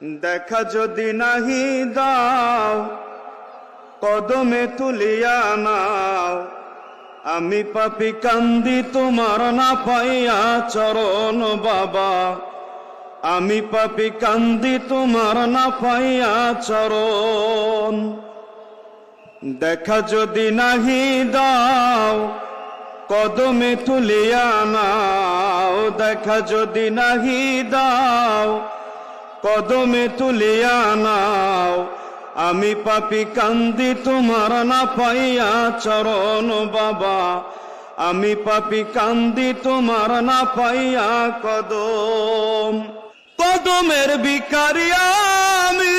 দেখা যদি নাহি দাও কদমে তুলিয়া নাও, আমি পাপী কান্দি তোমার না পাইয়া চরণ বাবা, আমি পাপী কান্দি তোমার না পাইয়া চরণ। দেখা যদি নাহি দাও কদমে তুলিয়া নাও, দেখা যদি নাহি দাও কদমে তুলিয়া নাও, আমি পাপী কান্দি তোমার না পাইয়া চরণ বাবা, আমি পাপী কান্দি তোমার না পাইয়া কদম। কদমের ভিখারি আমি,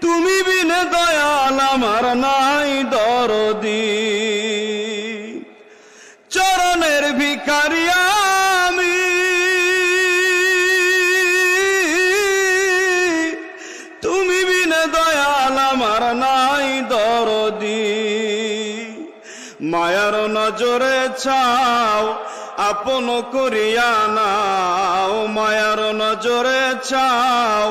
তুমি বিনে দয়াল আমার নাই দরদি। চরণের ভিখারি আমি, তুমি বিনে দয়াল আমার নাই দরদি। মায়ার নজরে চাও আপন করিয়া নাও, মায়ার নজরে চাও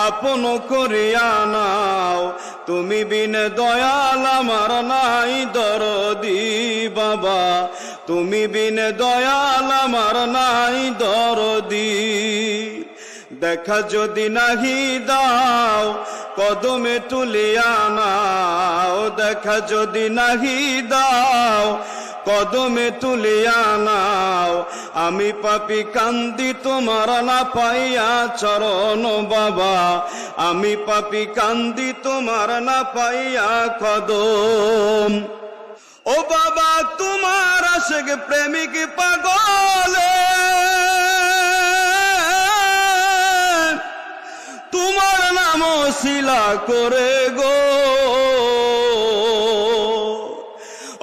আপন করিয়া নাও, তুমি বিনে দয়াল আমার নাই দরদি বাবা, তুমি বিনে দয়াল আমার নাই দরদি। দেখা যদি নাহি দাও কদমে তুলিয়া নাও, দেখা যদি নাহি দাও কদমে তুলিয়া নাও, আমি পাপী কান্দি তোমার না পাইয়া চরণ বাবা, আমি পাপী কান্দি তোমার না পাইয়া কদম। ও বাবা তোমার আশেক প্রেমিক পাগলে, তোমার নাম শিলা করে গো।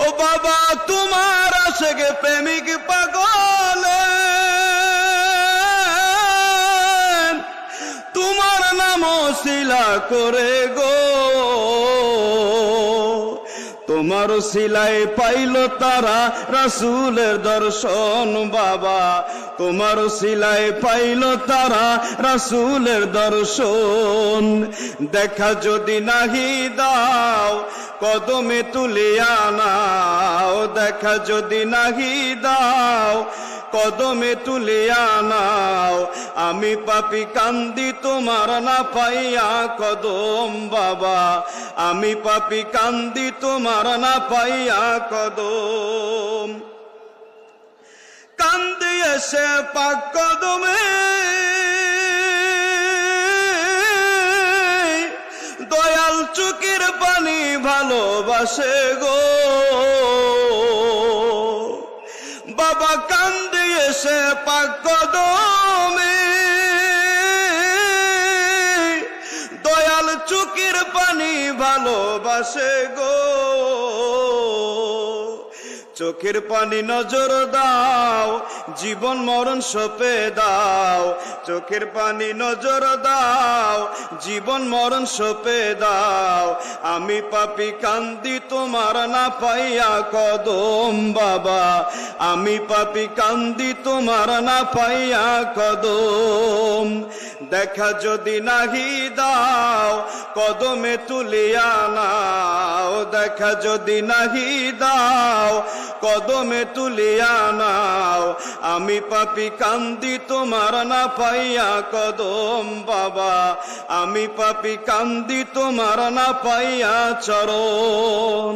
ও বাবা তোমার আশেক প্রেমিক পাগলে, তোমার নাম শিলা করে গো। তোমার শিলায় পাইল তারা রাসূলের দর্শন বাবা, তোমার শিলায় পাইল তারা রাসূলের দর্শন। দেখা যদি নাহি দাও কদমে তুলিয়া নাও, দেখা যদি নাহি দাও কদমে তুলিয়া নাও, আমি পাপী কান্দি তোমার না পাইয়া কদম বাবা, আমি পাপী কান্দি তোমার না পাইয়া কদম। কান্দি এসে পাক কদমে, দয়াল চোখের পানি ভালোবাসে গো। বাবা কান্দি এসে পাক কদমে, দয়াল চোখের পানি ভালোবাসে গো। চোখের পানি নজর দাও, জীবন মরণ সপে দাও, চোখের পানি নজর দাও, জীবন মরণ সপে দাও, আমি পাপী কান্দি তোমার না পাইয়া কদম বাবা, আমি পাপী কান্দি তোমার না পাইয়া কদম। দেখা যদি নাহি দাও কদমে তুলিয়া নাও, দেখা যদি নাহি দাও কদমে তুলিয়া নাও, আমি পাপী কান্দি তোমার না পাইয়া কদম বাবা, আমি পাপী কান্দি তোমার না পাইয়া চরণ।